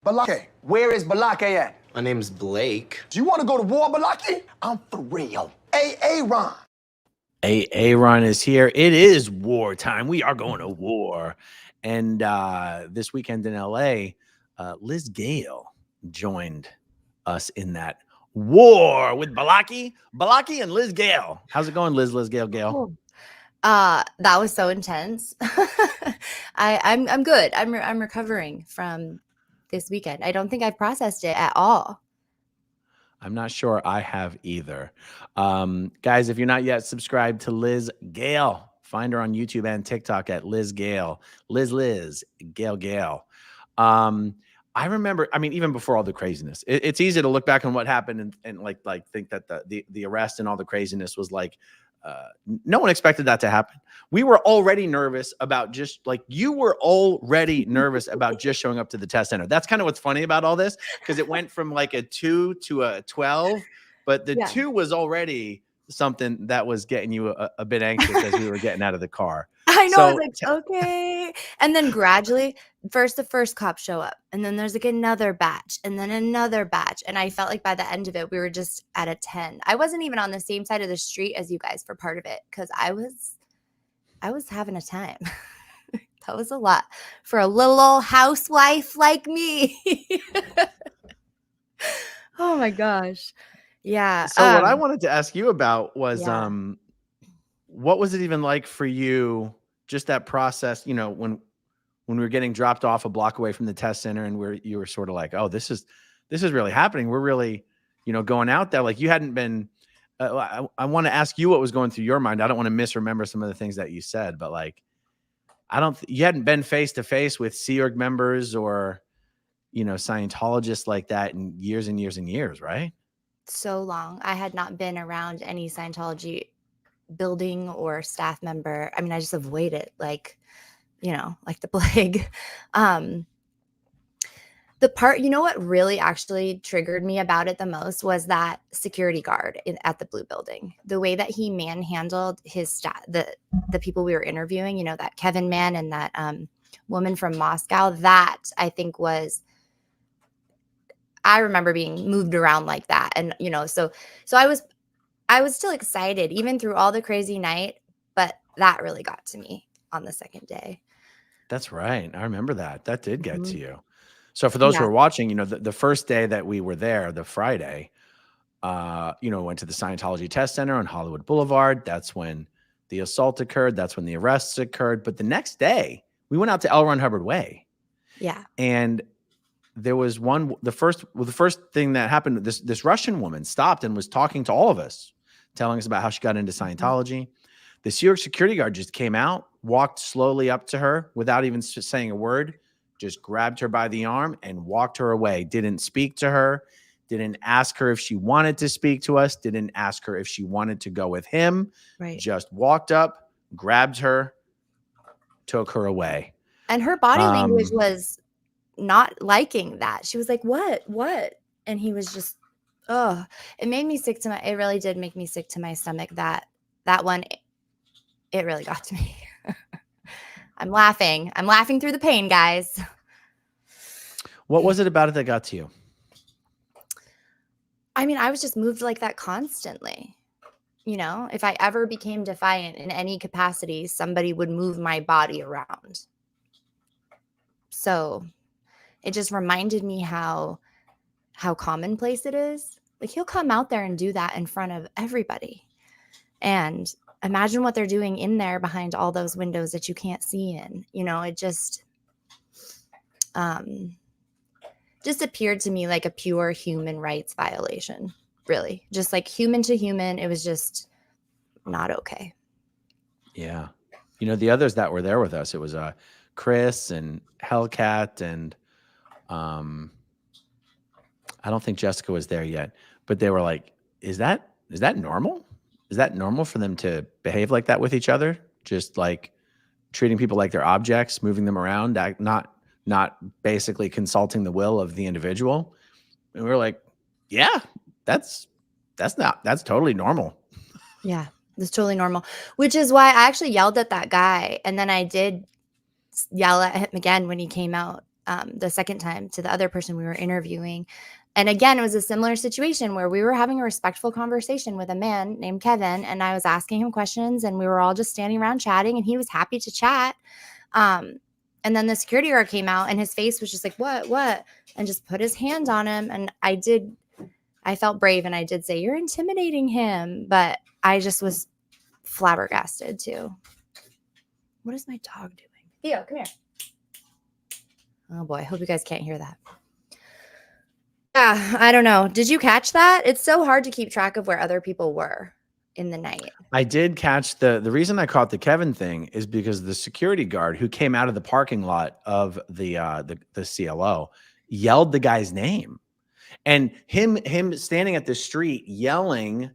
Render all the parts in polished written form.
Balake, where is Balake at? My name's Blake. Do you want to go to war, Balake? I'm for real. Aaron. Aaron is here. It is wartime. We are going to war. And this weekend in LA, Liz Gale joined us in that war with Balaki and Liz Gale. How's it going, Liz Gale, Gale? That was so intense. I'm good. I'm recovering from this weekend. I don't think I've processed it at all. I'm not sure I have either. Guys, if you're not yet subscribed to Liz Gale, find her on YouTube and TikTok at Liz Gale. Liz, Gale. I remember, I mean, even before all the craziness, it's easy to look back on what happened and like think that the arrest and all the craziness was like, no one expected that to happen. We were already nervous about just like you were already nervous about just showing up to the test center. That's kind of what's funny about all this, because it went from like a 2 to a 12, but the 2 was already something that was getting you a bit anxious as we were getting out of the car. I know. So, I was like, okay. And then gradually, the first cops show up, and then there's like another batch, and then another batch. And I felt like by the end of it, we were just at a 10. I wasn't even on the same side of the street as you guys for part of it, because I was having a time. That was a lot for a little old housewife like me. Oh my gosh. Yeah. So what I wanted to ask you about was, what was it even like for you? Just that process, you know, when we were getting dropped off a block away from the test center, and you were sort of like, oh, this is really happening. We're really, you know, going out there. Like you hadn't been. I want to ask you what was going through your mind. I don't want to misremember some of the things that you said, but like, you hadn't been face to face with Sea Org members or, you know, Scientologists like that in years and years and years, right? So long. I had not been around any Scientology building or staff member. I mean, I just avoid it like, you know, like the plague. The part, you know, what really actually triggered me about it the most was that security guard at the Blue Building. The way that he manhandled his staff, the people we were interviewing, you know, that Kevin man and that woman from Moscow, that I think I remember being moved around like that. And, you know, so I was still excited even through all the crazy night, but that really got to me on the second day. That's right. I remember that. That did get to you. So for those who are watching, you know, the first day that we were there, the Friday, you know, went to the Scientology Test Center on Hollywood Boulevard. That's when the assault occurred. That's when the arrests occurred. But the next day, we went out to L. Ron Hubbard Way. Yeah. And there was the first thing that happened, this Russian woman stopped and was talking to all of us, telling us about how she got into Scientology. The Sea Org security guard just came out, walked slowly up to her without even saying a word, just grabbed her by the arm and walked her away. Didn't speak to her, didn't ask her if she wanted to speak to us, didn't ask her if she wanted to go with him. Right. Just walked up, grabbed her, took her away. And her body language was not liking that. She was like, what? And he was just, it made me sick it really did make me sick to my stomach. That one, it really got to me. I'm laughing through the pain, guys. What was it about it that got to you? I mean, I was just moved like that constantly. You know, if I ever became defiant in any capacity, somebody would move my body around. So it just reminded me how commonplace it is. Like he'll come out there and do that in front of everybody. And imagine what they're doing in there behind all those windows that you can't see in. You know, it just appeared to me like a pure human rights violation, really. Just like human to human, it was just not okay. Yeah. You know, the others that were there with us, it was Chris and Hellcat and I don't think Jessica was there yet, but they were like, is that normal? Is that normal for them to behave like that with each other? Just like treating people like they're objects, moving them around, not basically consulting the will of the individual. And we were like, yeah, that's totally normal. Yeah, that's totally normal. Which is why I actually yelled at that guy. And then I did yell at him again when he came out the second time to the other person we were interviewing. And again, it was a similar situation where we were having a respectful conversation with a man named Kevin, and I was asking him questions, and we were all just standing around chatting, and he was happy to chat. And then the security guard came out, and his face was just like, what? And just put his hand on him. And I felt brave, and I did say, "You're intimidating him." But I just was flabbergasted too. What is my dog doing? Theo, come here. Oh boy, I hope you guys can't hear that. Yeah, I don't know. Did you catch that? It's so hard to keep track of where other people were in the night. I did catch the reason I caught the Kevin thing is because the security guard who came out of the parking lot of the CLO yelled the guy's name, and him standing at the street yelling,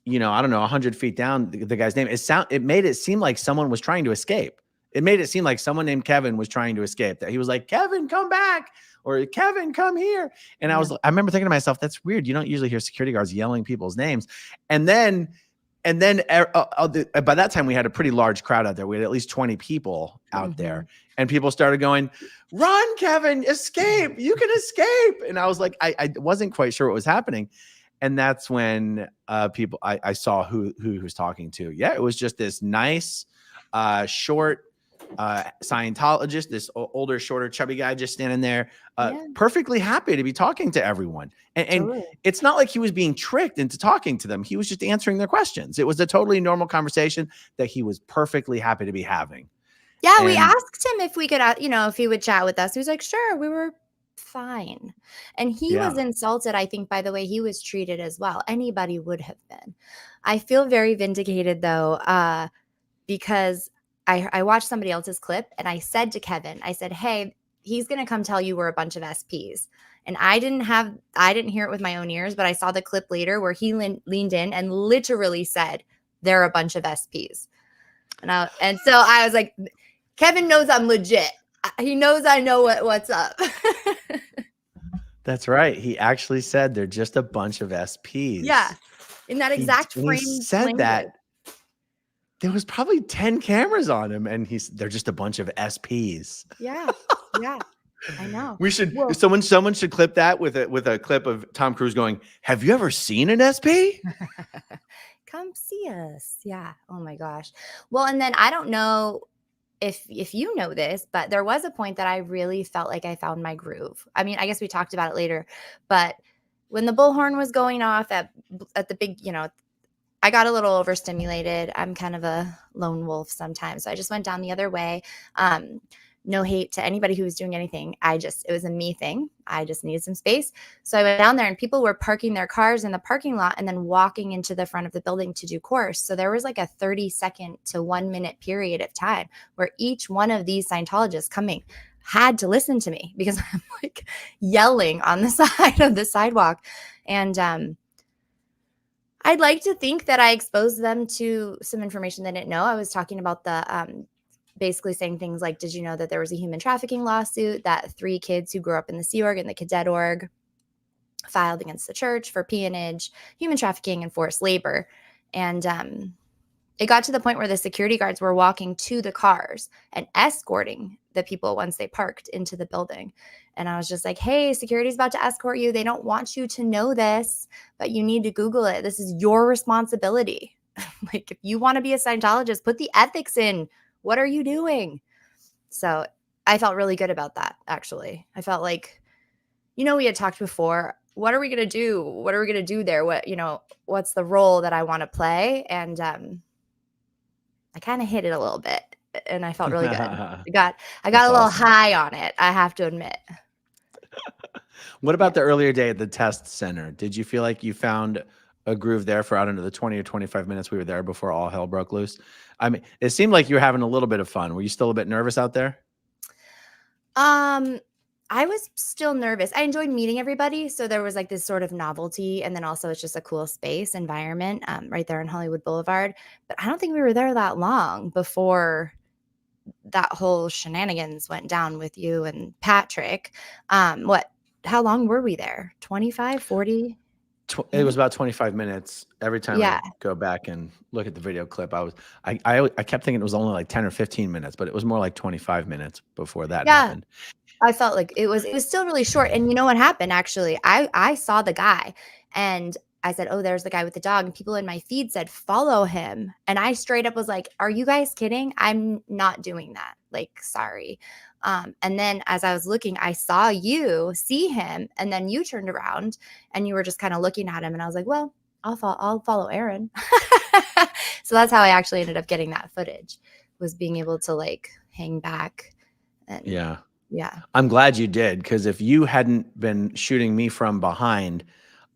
I don't know, 100 feet down the guy's name. It made it seem like someone was trying to escape. It made it seem like someone named Kevin was trying to escape. That he was like, "Kevin, come back," or "Kevin, come here." And I remember thinking to myself, that's weird. You don't usually hear security guards yelling people's names. And then by that time we had a pretty large crowd out there. We had at least 20 people out there, and people started going, "Run, Kevin, escape. You can escape." And I was like, I wasn't quite sure what was happening. And that's when I saw who he was talking to. Yeah, it was just this nice, short Scientologist, this older, shorter, chubby guy just standing there, perfectly happy to be talking to everyone. And it's not like he was being tricked into talking to them. He was just answering their questions. It was a totally normal conversation that he was perfectly happy to be having. Yeah, we asked him if we could, if he would chat with us. He was like, "Sure." We were fine. And he was insulted, I think, by the way he was treated as well. Anybody would have been. I feel very vindicated, though, because I watched somebody else's clip, and I said to Kevin, I said, "Hey, he's going to come tell you we're a bunch of SPs." And I didn't hear it with my own ears, but I saw the clip later where he leaned in and literally said, "They're a bunch of SPs." And so I was like, Kevin knows I'm legit. He knows I know what's up. That's right. He actually said they're just a bunch of SPs. Yeah. In that exact frame. He said that. There was probably 10 cameras on him, and they're just a bunch of SPs. Yeah. Yeah. I know. Someone should clip that with a clip of Tom Cruise going, "Have you ever seen an SP?" Come see us. Yeah. Oh my gosh. Well, and then I don't know if you know this, but there was a point that I really felt like I found my groove. I mean, I guess we talked about it later, but when the bullhorn was going off at the big, I got a little overstimulated. I'm kind of a lone wolf sometimes. So I just went down the other way. No hate to anybody who was doing anything. It was a me thing. I just needed some space. So I went down there, and people were parking their cars in the parking lot and then walking into the front of the building to do course. So there was like a 30-second to 1 minute period of time where each one of these Scientologists coming had to listen to me because I'm like yelling on the side of the sidewalk. And I'd like to think that I exposed them to some information they didn't know. I was talking about the basically saying things like, "Did you know that there was a human trafficking lawsuit that 3 kids who grew up in the Sea Org and the Cadet Org filed against the church for peonage, human trafficking, and forced labor?" And it got to the point where the security guards were walking to the cars and escorting the people once they parked into the building. And I was just like, "Hey, security's about to escort you. They don't want you to know this, but you need to Google it. This is your responsibility. Like, if you want to be a Scientologist, put the ethics in. What are you doing?" So I felt really good about that, actually. I felt like, we had talked before. What are we going to do? What are we going to do there? What's the role that I want to play? And I kind of hit it a little bit, and I felt really good. I got a little high on it, I have to admit. What about the earlier day at the test center? Did you feel like you found a groove there for, I don't know, the 20 or 25 minutes we were there before all hell broke loose? I mean, it seemed like you were having a little bit of fun. Were you still a bit nervous out there? I was still nervous. I enjoyed meeting everybody. So there was like this sort of novelty. And then also it's just a cool space environment right there on Hollywood Boulevard. But I don't think we were there that long before that whole shenanigans went down with you and Patrick. How long were we there? 25, 40? It was about 25 minutes. Every time I Yeah. go back and look at the video clip, I kept thinking it was only like 10 or 15 minutes, but it was more like 25 minutes before that Yeah. happened. I felt like it was still really short. And you know what happened actually? I saw the guy and I said, "Oh, there's the guy with the dog." And people in my feed said, "Follow him." And I straight up was like, "Are you guys kidding? I'm not doing that. Like, sorry." And then as I was looking, I saw you see him, and then you turned around and you were just kind of looking at him, and I was like, "Well, I'll follow Aaron." So that's how I actually ended up getting that footage, was being able to like hang back and Yeah. yeah. I'm glad you did, because if you hadn't been shooting me from behind,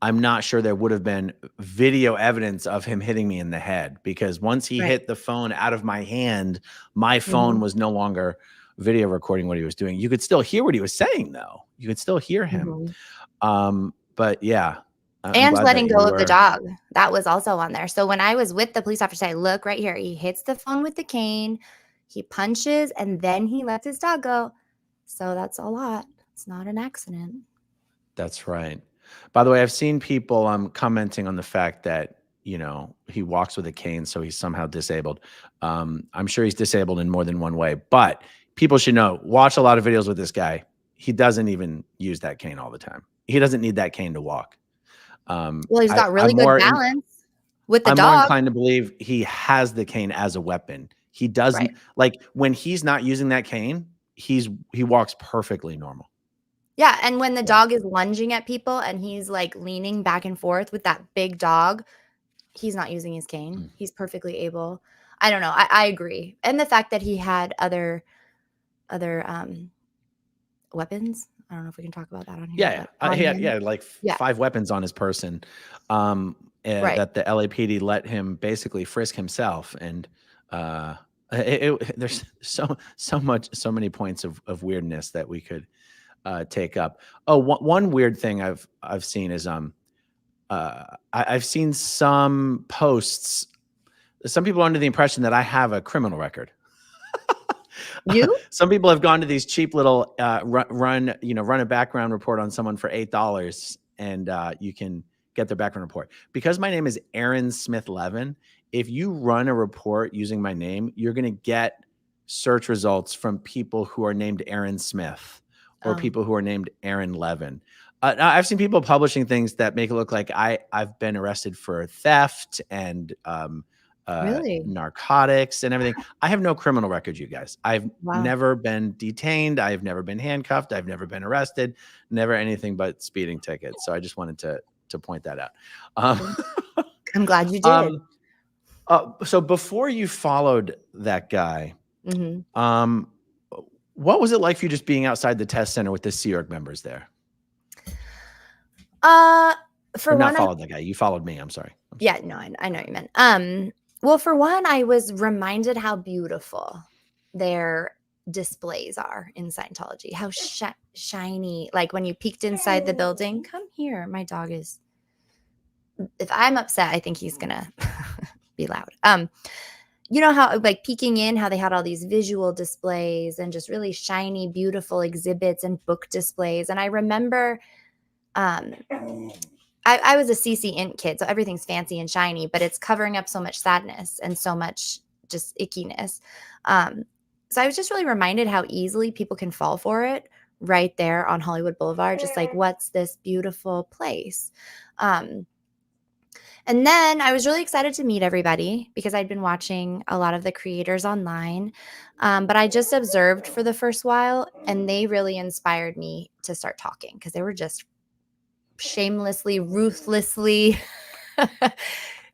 I'm not sure there would have been video evidence of him hitting me in the head, because once he Right. hit the phone out of my hand, my phone Mhm. was no longer video recording what he was doing. You could still hear what he was saying, though. You could still hear him. Mhm. But yeah, I'm And glad that letting you go of the were. dog. That was also on there. So when I was with the police officer, I look right here. He hits the phone with the cane, he punches, and then he lets his dog go. So that's a lot. It's not an accident. That's right. By the way, I've seen people commenting on the fact that, he walks with a cane, so he's somehow disabled. I'm sure he's disabled in more than one way, but people should know, watch a lot of videos with this guy. He doesn't even use that cane all the time. He doesn't need that cane to walk. Well, he's I, got really I'm good more in, balance with the I'm more dog. inclined to believe he has the cane as a weapon. He Right. doesn't, like, when he's not using that cane, he walks perfectly normal. Yeah. And when the Yeah. dog is lunging at people and he's like leaning back and forth with that big dog, he's not using his cane. Mm. He's perfectly able. I don't know. I agree. And the fact that he had other weapons. I don't know if we can talk about that on here, Yeah, but on he him. had like Yeah. 5 weapons on his person, Right. that the LAPD let him basically frisk himself, and there's so many points of weirdness that we could take up. Oh, one weird thing I've seen is I've seen some posts. Some people are under the impression that I have a criminal record. You? Some people have gone to these cheap little run a background report on someone for $8, and you can get their background report. Because my name is Aaron Asmithlevin, if you run a report using my name, you're going to get search results from people who are named Aaron Smith or Oh, people who are named Aaron Levin. Now, I've seen people publishing things that make it look like I've been arrested for theft and really? narcotics and everything. I have no criminal record, you guys. I've Wow. never been detained. I've never been handcuffed. I've never been arrested. Never anything but speeding tickets. So I just wanted to point that out. Okay. I'm glad you did. Um, so before you followed that guy, Mhm. um, what was it like for you just being outside the test center with the Sea Org members there? Uh, Or for not one, I followed that guy. You followed me. I'm sorry. yeah, no, I know what you meant. Well, for one, I was reminded how beautiful their displays are in Scientology. How shiny, like when you peeked inside the building. Come here, my dog is. If I'm upset, I think he's gonna be loud. You know how like peeking in, how they had all these visual displays and just really shiny, beautiful exhibits and book displays. And I remember um I was a CC Int kid, so everything's fancy and shiny, but it's covering up so much sadness and so much just ickiness. Um, so I was just really reminded how easily people can fall for it right there on Hollywood Boulevard. Just like, what's this beautiful place? Um, and then I was really excited to meet everybody because I'd been watching a lot of the creators online. But I just observed for the first while, and they really inspired me to start talking because they were just shamelessly, ruthlessly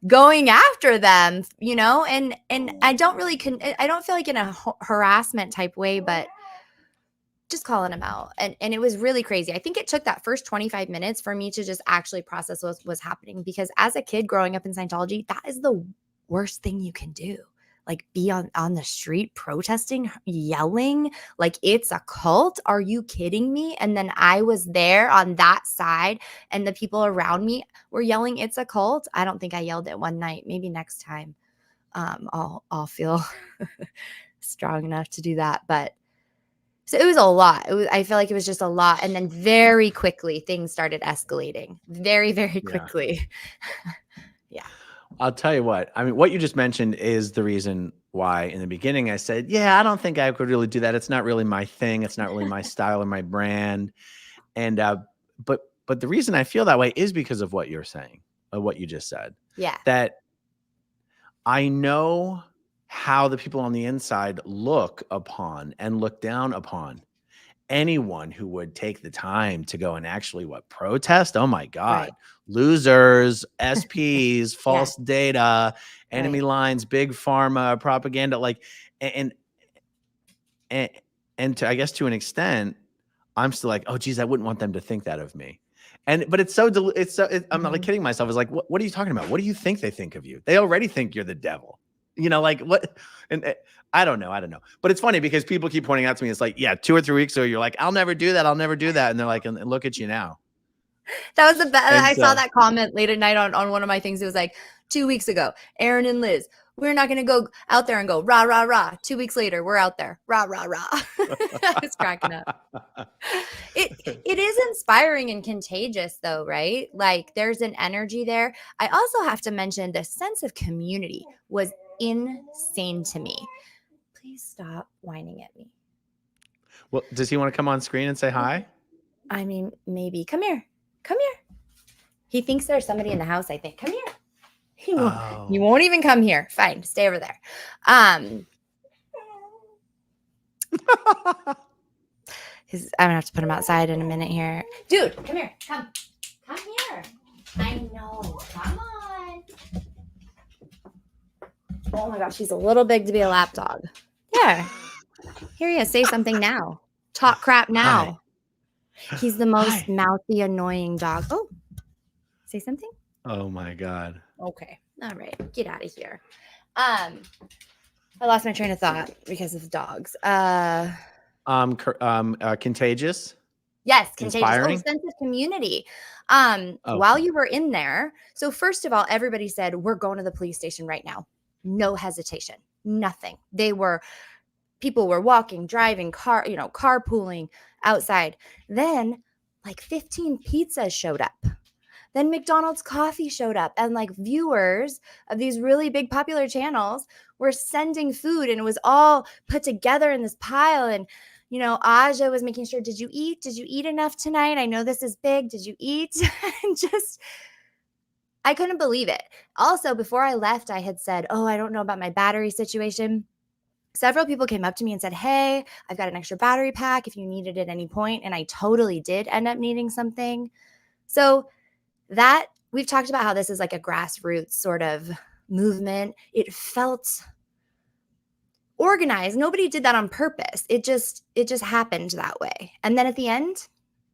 going after them, and I don't really I don't feel like in a harassment type way, but just calling them out. And it was really crazy. I think it took that first 25 minutes for me to just actually process what was happening, because as a kid growing up in Scientology, that is the worst thing you can do. Like be on the street protesting, yelling like it's a cult. Are you kidding me? And then I was there on that side and the people around me were yelling it's a cult. I don't think I yelled it one night. Maybe next time I'll feel strong enough to do that. But So it was a lot. I feel like it was just a lot. And then very quickly things started escalating. Very, very Yeah. quickly. Yeah. I'll tell you what. I mean, what you just mentioned is the reason why in the beginning I said, yeah, I don't think I could really do that. It's not really my thing. It's not really my style or my brand. And but the reason I feel that way is because of what you're saying, of what you just said. Yeah. That I know how the people on the inside look upon and look down upon anyone who would take the time to go and actually protest. Oh my God. Right. Losers, SPs, Yeah. false data, enemy Right. lines, big pharma, propaganda, like, and and and to, I guess, to an extent, I'm still like, oh geez, I wouldn't want them to think that of me. But it's so I'm not like Mhm. kidding myself. It's like, what are you talking about? What do you think they think of you? They already think you're the devil. Like what? And I don't know. But it's funny because people keep pointing out to me. It's like, yeah, 2 or 3 weeks ago, you're like, I'll never do that. I'll never do that. And they're like, and look at you now. That was the best. And I saw so, that comment late at night on one of my things. It was like 2 weeks ago, Aaron and Liz, we're not going to go out there and go rah, rah, rah. 2 weeks later, we're out there. Rah, rah, rah. I was cracking up. It is inspiring and contagious though, right? Like there's an energy there. I also have to mention the sense of community was insane to me. Please stop whining at me. well, does he want to come on screen and say hi? I mean, maybe. Come here. Come here. He thinks there's somebody in the house, I think. Come here. He won't even come here. Fine. Stay over there. I'm gonna have to put him outside in a minute here. Dude, come here. Come here. I know. Come on. Oh my gosh, he's a little big to be a lap dog. Yeah. Here he is. Say something now. Talk crap now. Hi. He's the most mouthy, annoying dog. Oh, say something. Oh my God. Okay. All right. Get out of here. I lost my train of thought because of dogs. Contagious. Yes, contagious. Inspiring. Oh, sense of community. Okay. While you were in there, so first of all, everybody said, we're going to the police station right now. No hesitation. Nothing. People were walking, driving, carpooling outside. Then like 15 pizzas showed up. Then McDonald's coffee showed up, and like viewers of these really big popular channels were sending food, and it was all put together in this pile. And, Aja was making sure, did you eat? Did you eat enough tonight? I know this is big. Did you eat? And I couldn't believe it. Also, before I left, I had said, oh, I don't know about my battery situation. Several people came up to me and said, hey, I've got an extra battery pack if you need it at any point. And I totally did end up needing something. So that we've talked about how this is like a grassroots sort of movement. It felt organized. Nobody did that on purpose. It just happened that way. And then at the end,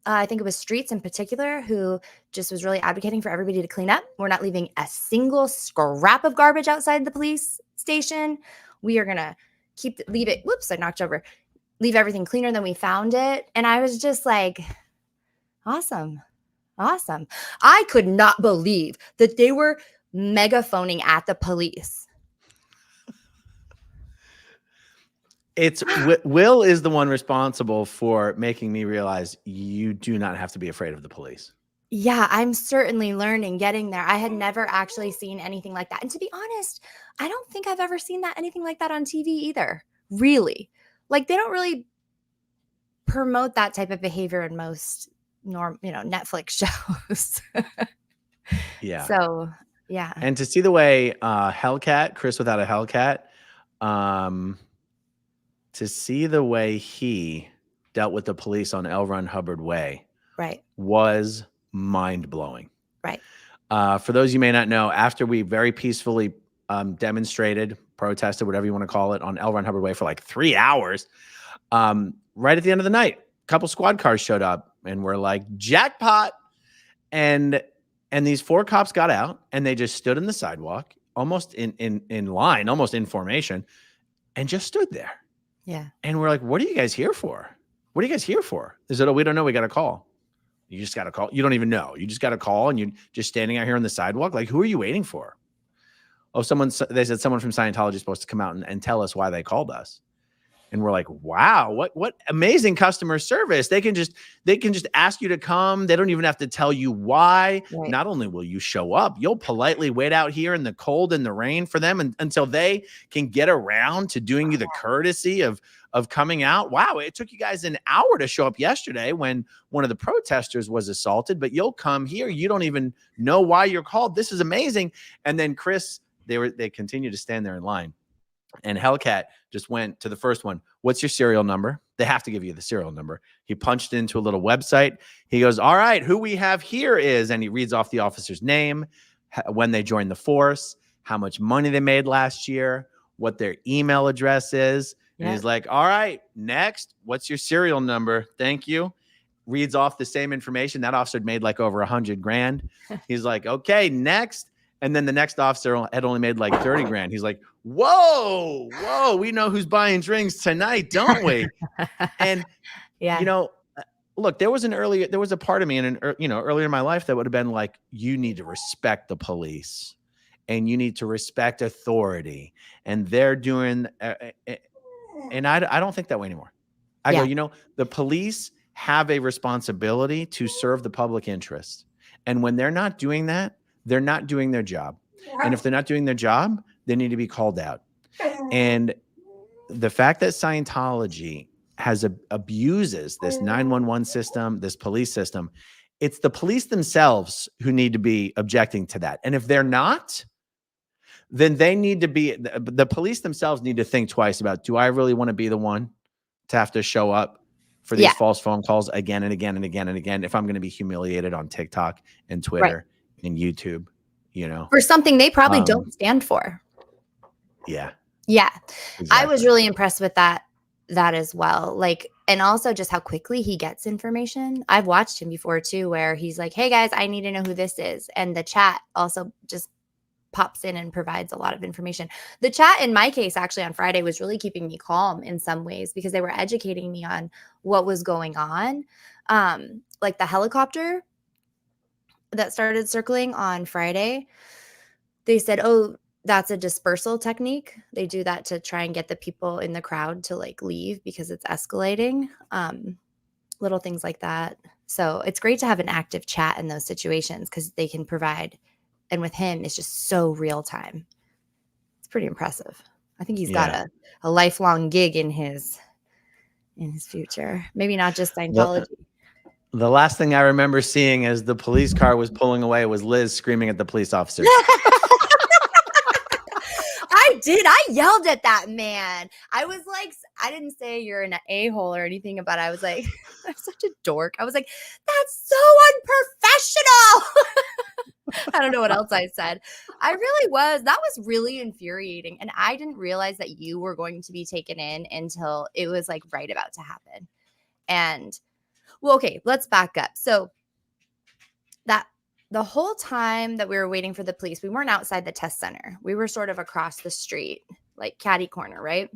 I think it was Streets in particular who just was really advocating for everybody to clean up. We're not leaving a single scrap of garbage outside the police station. We are going to leave it. Whoops, I knocked over. Leave everything cleaner than we found it. And I was just like, awesome. Awesome. I could not believe that they were megaphoning at the police. It's Will is the one responsible for making me realize you do not have to be afraid of the police. Yeah, I'm certainly learning, getting there. I had never actually seen anything like that. And to be honest, I don't think I've ever seen anything like that on TV either. Really. Like they don't really promote that type of behavior in most Netflix shows. Yeah. So, yeah. And to see the way Hellcat, Chris without a Hellcat, to see the way he dealt with the police on L. Ron Hubbard Way, right, was mind-blowing. Right. For those you may not know, after we very peacefully demonstrated, protested, whatever you want to call it, on L. Ron Hubbard Way for like 3 hours, right at the end of the night, a couple squad cars showed up and we're like, jackpot. And these 4 cops got out and they just stood in the sidewalk, almost in line, almost in formation, and just stood there. Yeah. And we're like, what are you guys here for? What are you guys here for? They said, oh, we don't know. We got a call. You just got to call. You don't even know. You just got a call and you're just standing out here on the sidewalk. Like, who are you waiting for? Oh, they said someone from Scientology is supposed to come out and tell us why they called us. And we're like, wow, what amazing customer service. They can just ask you to come. They don't even have to tell you why. Right. Not only will you show up, you'll politely wait out here in the cold and the rain for them until they can get around to doing you the courtesy of coming out. Wow, it took you guys an hour to show up yesterday when one of the protesters was assaulted, but you'll come here. You don't even know why you're called. This is amazing. And then Chris, they continue to stand there in line. And Hellcat just went to the first one. What's your serial number? They have to give you the serial number. He punched into a little website. He goes, all right, who we have here is, and he reads off the officer's name, when they joined the force, how much money they made last year, what their email address is. And he's like, all right, next, what's your serial number? Thank you. Reads off the same information. That officer made like over 100 grand. He's like, okay, next. And then the next officer had only made like 30 grand. He's like, whoa, we know who's buying drinks tonight, don't we? And, Yeah. you know, look, there was a part of me earlier in my life that would have been like, you need to respect the police and you need to respect authority. And they're doing, and I don't think that way anymore. I go, you know, the police have a responsibility to serve the public interest. And when they're not doing that, they're not doing their job. And if they're not doing their job, they need to be called out. And the fact that Scientology abuses this 911 system, this police system, it's the police themselves who need to be objecting to that. And if they're not, then they need to be, the police themselves need to think twice about, do I really want to be the one to have to show up for these false phone calls again and again and again and again if I'm going to be humiliated on TikTok and Twitter and YouTube, you know? For something they probably don't stand for. Yeah. Yeah. Exactly. I was really impressed with that as well. Like, and also just how quickly he gets information. I've watched him before too, where he's like, hey guys, I need to know who this is. And the chat also just pops in and provides a lot of information. The chat in my case, actually on Friday, was really keeping me calm in some ways because they were educating me on what was going on. Like the helicopter that started circling on Friday, they said, oh, that's a dispersal technique. They do that to try and get the people in the crowd to like leave because it's escalating. Little things like that. So it's great to have an active chat in those situations because they can provide. And with him, it's just so real time. It's pretty impressive. I think he's got a lifelong gig in his future. Maybe not just Scientology. The last thing I remember seeing as the police car was pulling away was Liz screaming at the police officers. I did. I yelled at that man. I was like, I didn't say you're an a-hole or anything about it. I was like, I'm such a dork. I was like, that's so unprofessional. I don't know what else I said. I really was. That was really infuriating. And I didn't realize that you were going to be taken in until it was like right about to happen. And well, okay, let's back up. So that the whole time that we were waiting for the police, we weren't outside the test center. We were sort of across the street, like catty corner, right?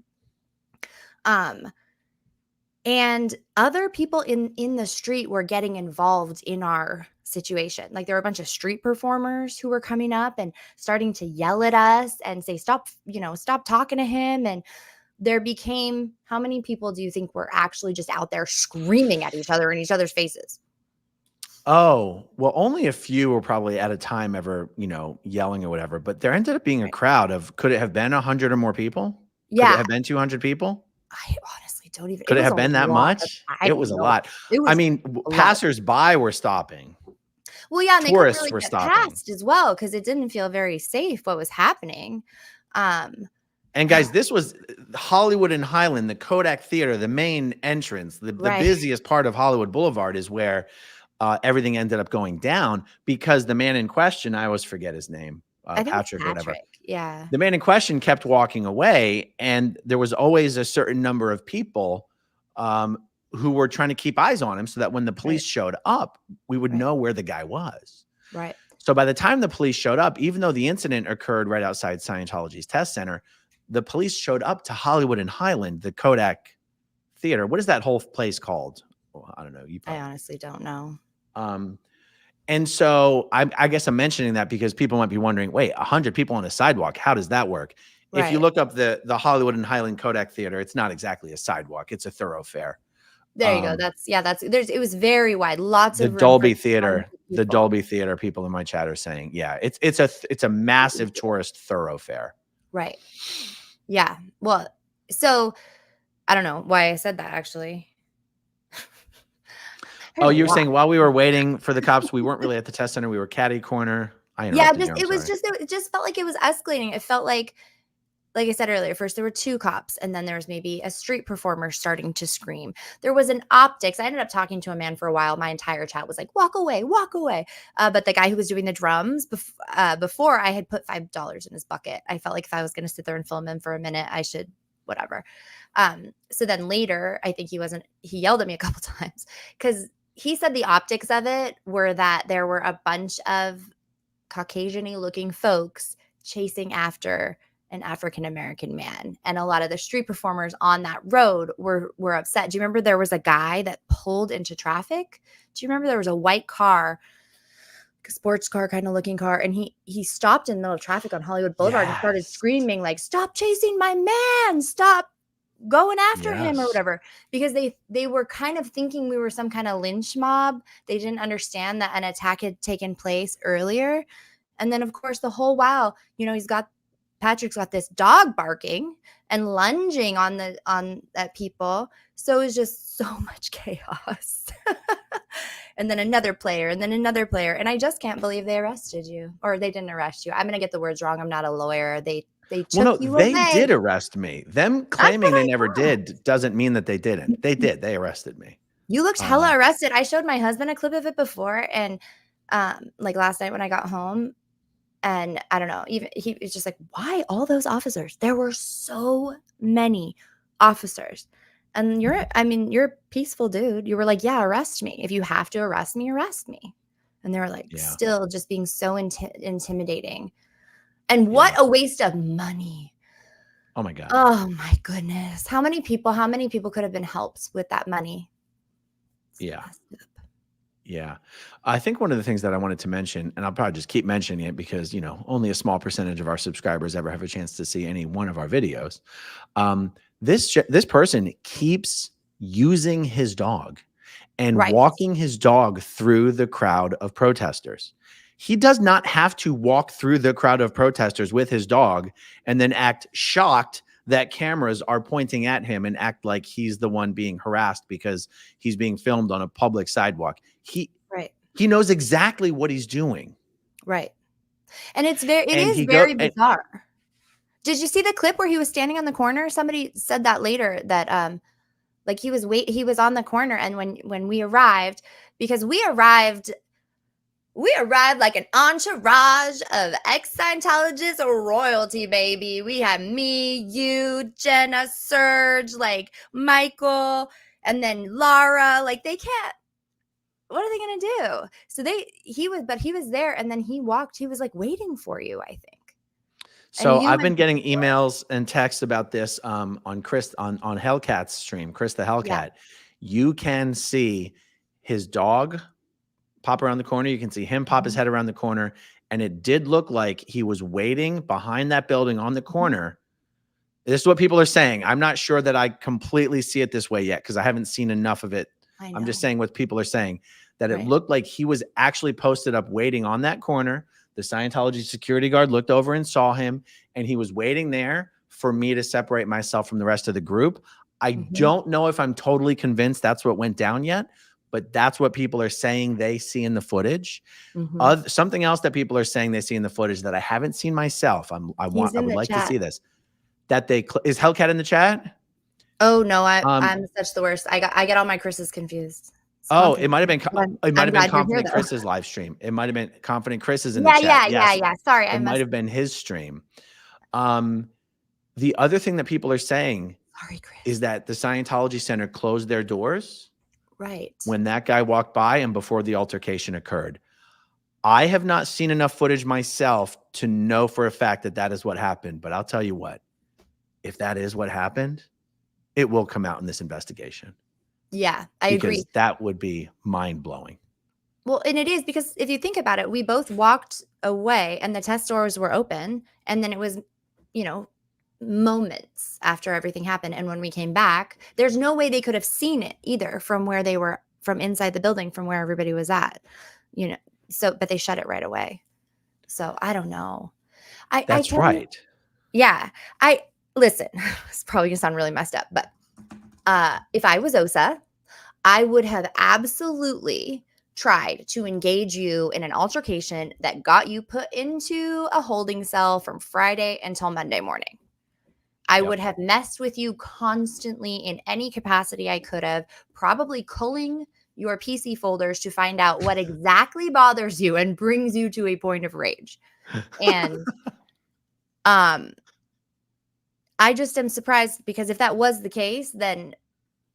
And other people in the street were getting involved in our situation. Like there were a bunch of street performers who were coming up and starting to yell at us and say, stop talking to him. And there became, how many people do you think were actually just out there screaming at each other in each other's faces? Oh, well, only a few were probably at a time ever, yelling or whatever. But there ended up being a crowd of, could it have been 100 or more people? Yeah. Could it have been 200 people? I honestly don't even. Could it have been that much? It was a lot. I mean, passersby were stopping. Well, yeah, and they Tourists couldn't really were get stopping. past as well because it didn't feel very safe what was happening. And guys, this was Hollywood and Highland, the Kodak Theater, the main entrance, the busiest part of Hollywood Boulevard is where everything ended up going down because the man in question, I always forget his name, Patrick or whatever. Yeah. The man in question kept walking away, and there was always a certain number of people who were trying to keep eyes on him so that when the police showed up, we would know where the guy was. Right. So by the time the police showed up, even though the incident occurred right outside Scientology's test center, the police showed up to Hollywood and Highland, the Kodak Theater. What is that whole place called? Well, I don't know. I honestly don't know. And so I guess I'm mentioning that because people might be wondering, wait, 100 people on a sidewalk, how does that work? If you Right. look up the Hollywood and Highland Kodak Theater, it's not exactly a sidewalk. It's a thoroughfare. There you go. It was very wide. Lots The of room for Dolby tons Theater, of the people. Dolby Theater people in my chat are saying, yeah, it's a massive tourist thoroughfare. Right. Yeah. Well, so I don't know why I said that actually. Oh, There's a you were lot. saying while we were waiting for the cops, we weren't really at the test center. We were catty corner. I Yeah, interrupted you. I'm sorry. it just felt like it was escalating. It felt like I said earlier, first there were 2 cops, and then there was maybe a street performer starting to scream. There was an optics. I ended up talking to a man for a while. My entire chat was like, "Walk away, walk away." But the guy who was doing the drums before I had put $5 in his bucket. I felt like if I was going to sit there and film him for a minute, I should whatever. So then later, I think he yelled at me a couple times because he said the optics of it were that there were a bunch of Caucasian-y looking folks chasing after an African American man, and a lot of the street performers on that road were upset. Do you remember there was a guy that pulled into traffic? Do you remember there was a white car, like a sports car kind of looking car, and he stopped in the middle of traffic on Hollywood Boulevard and started Yes. screaming like, "Stop chasing my man! Stop going after him," or Yes. whatever, because they were kind of thinking we were some kind of lynch mob. They didn't understand that an attack had taken place earlier. And then of course the whole while, Patrick's got this dog barking and lunging at people. So it was just so much chaos. And then another player, and then another player. And I just can't believe they arrested you. Or they didn't arrest you. I'm gonna get the words wrong. I'm not a lawyer. They Well, took no, you they away. did arrest me. Them That's what claiming they I never thought. did doesn't mean that they didn't. They did. They arrested me. You looked hella arrested. I showed my husband a clip of it before, and like last night when I got home, and I don't know, even he was just like, "Why all those officers?" There were so many officers. And you're a peaceful dude. You were like, "Yeah, arrest me. If you have to arrest me, arrest me." And they were like Yeah. still just being so intimidating. And Yeah. what a waste of money. Oh my God. Oh my goodness. How many people could have been helped with that money? It's Yeah. messed up. Yeah. I think one of the things that I wanted to mention, and I'll probably just keep mentioning it because, only a small percentage of our subscribers ever have a chance to see any one of our videos. This person keeps using his dog and Right. walking his dog through the crowd of protesters. He does not have to walk through the crowd of protesters with his dog and then act shocked that cameras are pointing at him and act like he's the one being harassed because he's being filmed on a public sidewalk. Right. He knows exactly what he's doing. Right. And it And is he very bizarre. Did you see the clip where he was standing on the corner? Somebody said that later that like he was on the corner, and when we arrived, because we arrived like an entourage of ex-Scientologists or royalty, baby. We had me, you, Jenna, Serge, like Michael, and then Lara. Like they can't. What are they gonna do? So he was there, and then he walked. He was like waiting for you, I think. So you I've been went getting before. emails and texts about this on Chris on Hellcat's stream, Chris the Hellcat. Yeah. You can see his dog pop around the corner. You can see him pop his head around the corner. And it did look like he was waiting behind that building on the corner. This is what people are saying. I'm not sure that I completely see it this way yet because I haven't seen enough of it. I'm just saying what people are saying, that it looked like he was actually posted up waiting on that corner. The Scientology security guard looked over and saw him, and he was waiting there for me to separate myself from the rest of the group. I don't know if I'm totally convinced that's what went down yet, but that's what people are saying they see in the footage. Something else that people are saying they see in the footage that I haven't seen myself. I would like to see this. Is Hellcat in the chat? Oh no, I'm such the worst. I get all my Chris's confused. It might have been Confident Chris's live stream. It might have been Confident Chris's in the chat. Yeah. Sorry, it might have been his stream. The other thing that people are saying is that the Scientology Center closed their doors when that guy walked by and before the altercation occurred. I have not seen enough footage myself to know for a fact that is what happened. But I'll tell you what, if that is what happened, it will come out in this investigation. Yeah, I agree. Because that would be mind-blowing. Well, and it is, because if you think about it, we both walked away and the test doors were open, and then it was, moments after everything happened. And when we came back, there's no way they could have seen it either from where they were, from inside the building, from where everybody was at, you know. So, but they shut it right away. So I don't know. I That's tell you, right. yeah. Listen, it's probably gonna sound really messed up, but if I was Osa, I would have absolutely tried to engage you in an altercation that got you put into a holding cell from Friday until Monday morning. I Yep. would have messed with you constantly in any capacity I could have, probably culling your PC folders to find out what exactly bothers you and brings you to a point of rage. And I just am surprised, because if that was the case, then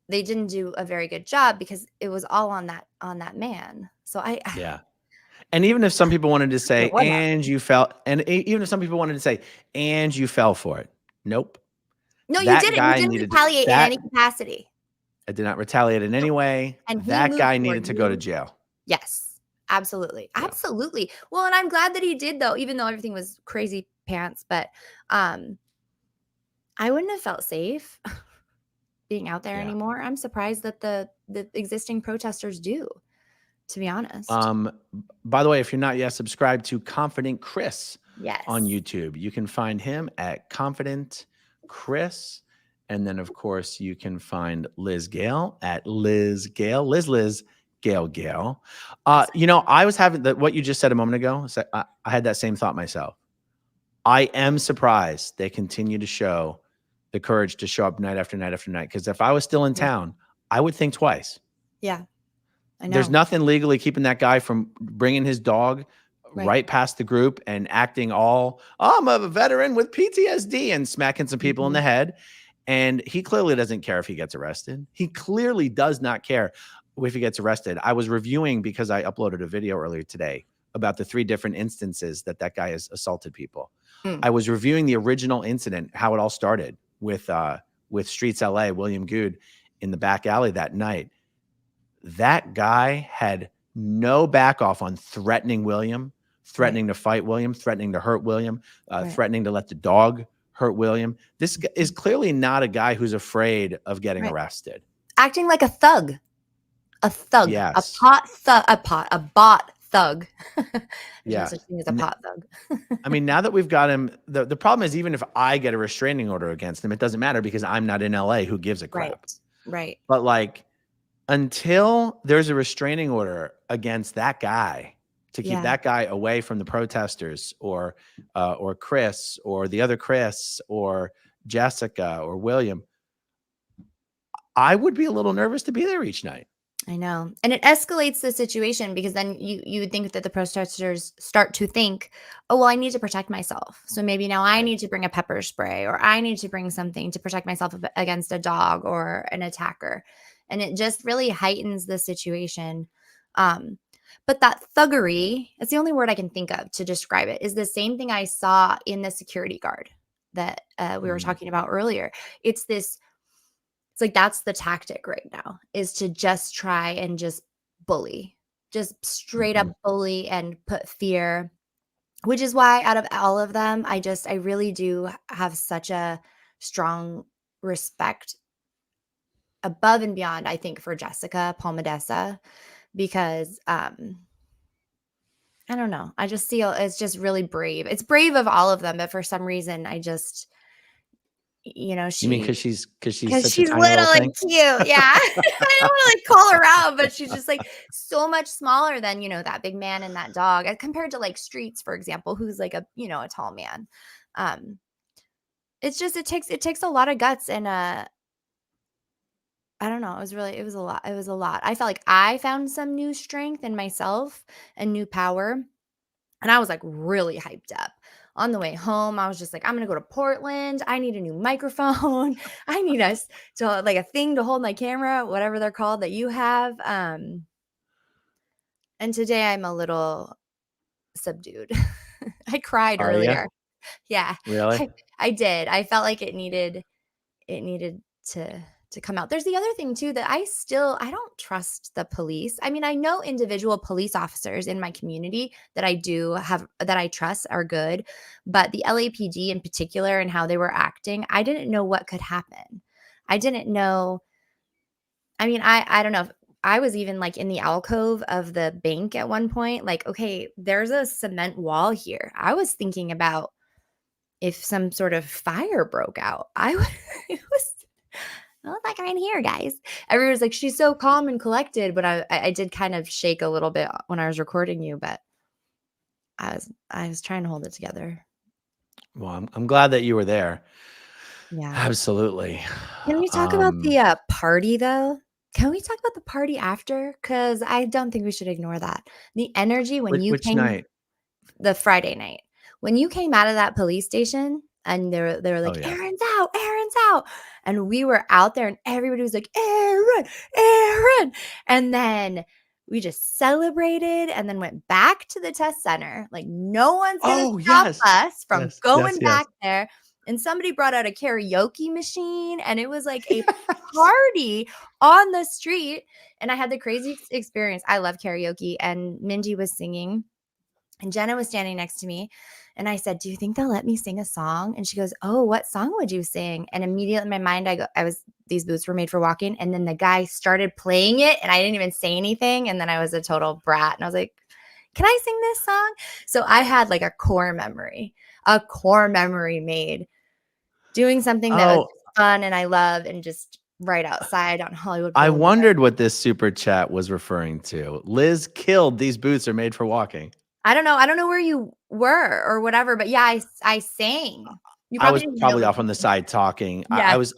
they didn't do a very good job, because it was all on that man. So Yeah. And even if some people wanted to say, what happened? and you fell, and even if some people wanted to say, and you fell for it. Nope. No, you That didn't. You guy didn't needed to, retaliate in any capacity. I did not retaliate in any way. And he That moved guy toward needed to go to you. jail. Yes, absolutely. Yeah. Absolutely. Well, and I'm glad that he did, though, even though everything was crazy pants. But I wouldn't have felt safe being out there Yeah. anymore. I'm surprised that the existing protesters do, to be honest. By the way, if you're not yet subscribed to Confident Chris on Yes. YouTube, you can find him at Confident Chris. And then, of course, you can find Liz Gale at Liz Gale, Liz Gale Gale. I was having what you just said a moment ago. So I had that same thought myself. I am surprised they continue to show the courage to show up night after night after night. Because if I was still in Yeah. town, I would think twice. Yeah. I know. There's nothing legally keeping that guy from bringing his dog right past the group and acting all, I'm a veteran with PTSD, and smacking some people in the head. And he clearly doesn't care if he gets arrested. He clearly does not care if he gets arrested. I was reviewing, because I uploaded a video earlier today about the 3 different instances that guy has assaulted people. I was reviewing the original incident, how it all started with Streets LA, William Good in the back alley that night. That guy had no back off on threatening William, threatening to fight William, threatening to hurt William, threatening to let the dog hurt William. This is clearly not a guy who's afraid of getting arrested. Acting like a thug. A thug. Yes. A bot thug. There's no Yeah. such thing as a pot thug. I mean, now that we've got him, the problem is, even if I get a restraining order against him, it doesn't matter, because I'm not in LA. Who gives a crap? Right. But like, until there's a restraining order against that guy to keep that guy away from the protesters, or Chris, or the other Chris, or Jessica, or William, I would be a little nervous to be there each night. I know. And it escalates the situation, because then you would think that the protesters start to think, oh, well, I need to protect myself. So maybe now I need to bring a pepper spray, or I need to bring something to protect myself against a dog or an attacker. And it just really heightens the situation. But that thuggery, it's the only word I can think of to describe it, is the same thing I saw in the security guard that we were talking about earlier. It's like, that's the tactic right now, is to just try and just bully, just straight up bully and put fear, which is why out of all of them, I really do have such a strong respect above and beyond, I think, for Jessica Palmadessa, because I don't know. I just see it's just really brave. It's brave of all of them, but for some reason, I just, you know, You mean because she's such a she's tiny little thing? and cute. Yeah. I don't want to like call her out, but she's just like so much smaller than, that big man and that dog, compared to like Streets, for example, who's like a tall man. It's just, it takes a lot of guts, and I don't know. It was a lot. It was a lot. I felt like I found some new strength in myself and new power. And I was like really hyped up. On the way home, I was just like, I'm going to go to Portland. I need a new microphone. I need like a thing to hold my camera, whatever they're called that you have. And today I'm a little subdued. I cried Are you? earlier. Yeah. Really? I did. I felt like it needed to to come out. There's the other thing too that I don't trust the police. I mean, I know individual police officers in my community that I trust are good, but the LAPD in particular and how they were acting, I didn't know what could happen. I didn't know. I mean, I don't know if I was even like in the alcove of the bank at one point, like, okay, there's a cement wall here. I was thinking about if some sort of fire broke out. It was like right here, guys. Everyone's like, she's so calm and collected, but I did kind of shake a little bit when I was recording you, but I was trying to hold it together. Well, I'm glad that you were there. Yeah. Absolutely. Can we talk about the party though? Can we talk about the party after? Because I don't think we should ignore that. The energy when you Which came night? the Friday night. When you came out of that police station and they were Oh like, yeah. "Aaron's out, Aaron's out." And we were out there and everybody was like, "Aaron, Aaron." And then we just celebrated and then went back to the test center. Like no one's going to Oh stop yes. us from Yes. Yes. going Yes. back there. And somebody brought out a karaoke machine and it was like a party on the street. And I had the crazy experience. I love karaoke and Mindy was singing. And Jenna was standing next to me and I said, "Do you think they'll let me sing a song?" And she goes, "Oh, what song would you sing?" And immediately in my mind, these boots were made for walking. And then the guy started playing it and I didn't even say anything. And then I was a total brat. And I was like, "Can I sing this song?" So I had like a core memory made doing something that was Oh, fun and I love and just right outside on Hollywood I Boulevard. wondered what this super chat was referring to. Liz killed "These boots are made for walking." I don't know. I don't know where you were or whatever, but yeah, I sang. You I probably was didn't know probably the off on the side talking. Yeah. I was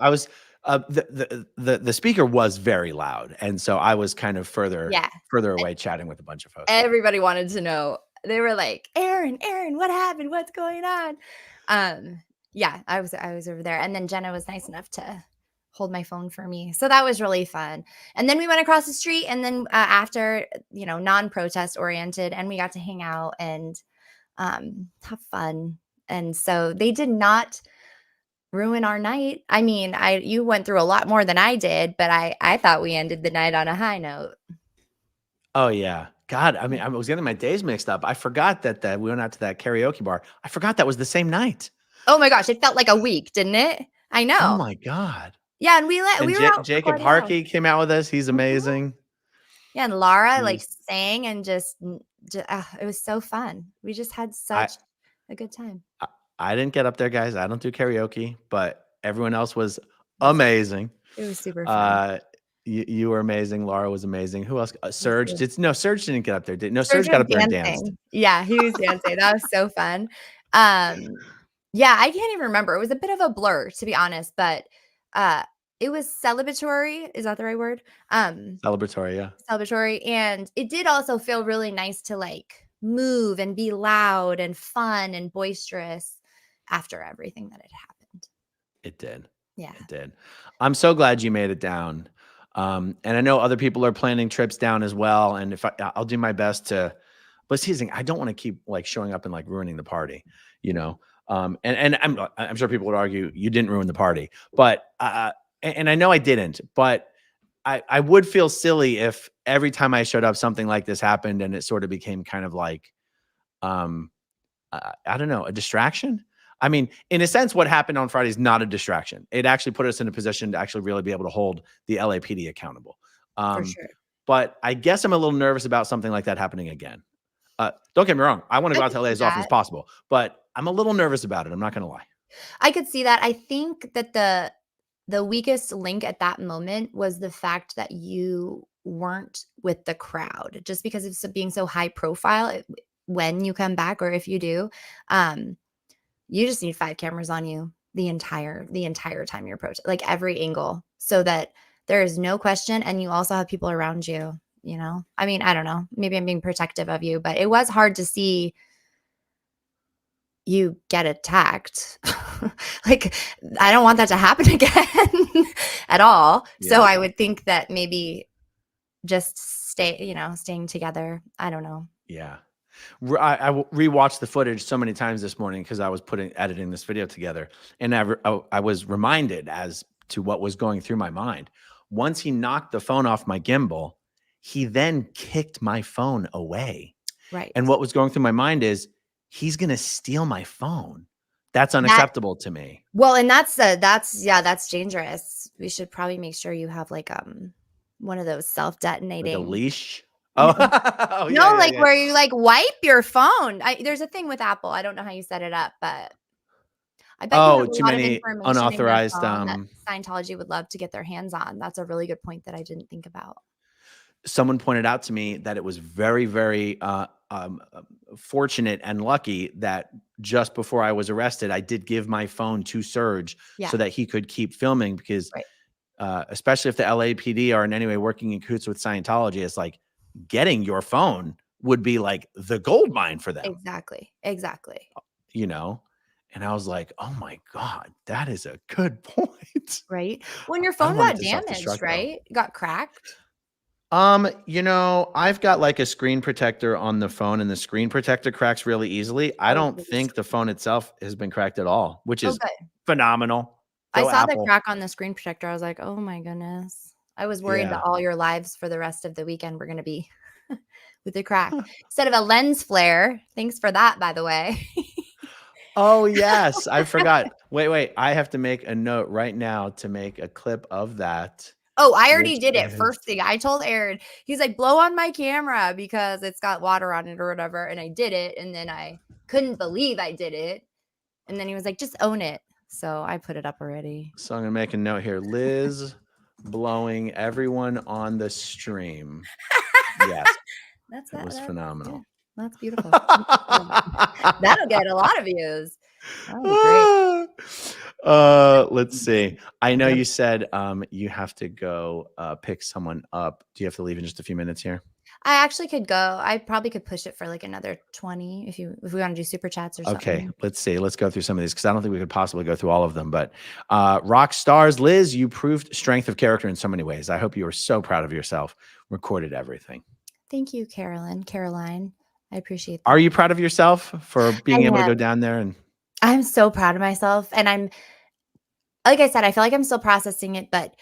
the speaker was very loud, and so I was kind of further Yeah. away chatting with a bunch of folks. Everybody wanted to know. They were like, "Aaron, Aaron, what happened? What's going on?" Yeah, I was over there. And then Jenna was nice enough to hold my phone for me. So that was really fun. And then we went across the street and then after, non-protest oriented and we got to hang out and have fun. And so they did not ruin our night. I mean, you went through a lot more than I did, but I thought we ended the night on a high note. Oh yeah, God. I mean, I was getting my days mixed up. I forgot that we went out to that karaoke bar. I forgot that was the same night. Oh my gosh, it felt like a week, didn't it? I Oh know. my God. Yeah, and And we were out for Jacob quite a while. Harkey came out with us. He's Mhm. amazing. Yeah, and Laura, He like, was. sang and just it was so fun. We just had I such a good time. I I didn't get up there, guys. I don't do karaoke, but everyone else was It was amazing. it was super fun. Uh, you were amazing. Laura was amazing. Who else? Thank Serge you. did no. Serge didn't get up there. No, Serge Serge got was up there and danced. dancing. Yeah, he was dancing. That was so fun. Um, yeah, I can't even remember. It was a bit of a blur, to be honest, but, uh, it was celebratory. Is that the right word? Celebratory, yeah. Celebratory, and it did also feel really nice to, like, move and be loud and fun and boisterous after everything that had happened. It did. Yeah. It did. I'm so glad you made it down. And I know other people are planning trips down as well. And if I'll do my best to, but see, the thing, I don't want to keep like showing up and like ruining the party, you know? And I'm sure people would argue you didn't ruin the party, but, and I know I didn't, but I would feel silly if every time I showed up, something like this happened and it sort of became kind of like, um, I don't know, a distraction. I mean, in a sense, what happened on Friday is not a distraction. It actually put us in a position to actually really be able to hold the LAPD accountable. For Um, sure. but I guess I'm a little nervous about something like that happening again. Don't get me wrong. I want to I go out could to LA see as often as that. possible, but I'm a little nervous about it. I'm not going to lie. I could see that. I think that the weakest link at that moment was the fact that you weren't with the crowd just because of being so high profile when you come back or if you do. Um, you just need 5 cameras on you the entire time you're approaching, like every angle, so that there is no question and you also have people around you, you know? I mean, I don't know. Maybe I'm being protective of you, but it was hard to see you get attacked. Like, I don't want that to happen again at all. So Yeah. I would think that maybe just staying together. I don't know. Yeah. I rewatched the footage so many times this morning because I was editing this video together, and I was reminded as to what was going through my mind. Once he knocked the phone off my gimbal, he then kicked my phone away. Right. And what was going through my mind is, he's going to steal my phone. That's That unacceptable to me. well, and that's dangerous. We should probably make sure you have like one of those Like a self-detonating. leash. No, Oh, oh yeah, no, yeah, like yeah. where you like wipe your phone. There's a thing with Apple. I don't know how you set it up, but I bet you have Oh, a too lot of many information in your unauthorized. phone that Scientology would love to get their hands on. That's a really good point that I didn't think about. Someone pointed out to me that it was very, very fortunate and lucky that just before I was arrested, I did give my phone to Serge Yeah. so that he could keep filming, because Right. especially if the LAPD are in any way working in cahoots with Scientology, it's like getting your phone would be like the gold mine for them, Exactly. Exactly. you know? And I was like, oh my God, that is a good point. Right. When your I don't phone want it got to damaged, self-destruct though. right? Got cracked. I've got like a screen protector on the phone, and the screen protector cracks really easily. I Oh, don't really think the phone itself has been cracked at all, which Oh, is good. phenomenal. I Go saw the Apple. crack on the screen protector. I was like, "Oh my goodness." I was worried that Yeah. all your lives for the rest of the weekend were gonna be with the crack instead of a lens flare. Thanks for that, by the way. Oh, yes. I forgot. Wait. I have to make a note right now to make a clip of that, Oh, I already which did it is first thing. I told Aaron, he's like, "Blow on my camera because it's got water on it or whatever," and I did it, and then I couldn't believe I did it, and then he was like, "Just own it." So I put it up already. so I'm gonna make a note here. Liz blowing everyone on the stream. Yes, That's it was yeah, phenomenal. that's beautiful. Thank you for that. That'll get a lot of views. That'll be great. Let's see. I know Yep. you said you have to go pick someone up. Do you have to leave in just a few minutes here? I actually could go. I probably could push it for like another 20 if we want to do super chats or Okay, something. let's see. Let's go through some of these, because I don't think we could possibly go through all of them. But rock stars, Liz, you proved strength of character in so many ways. I hope you were so proud of yourself. Recorded everything. Thank you, Caroline. I appreciate Are that. you proud of yourself for I being able to go am. down there? And I'm so proud of myself, and like I said, I feel like I'm still processing it, but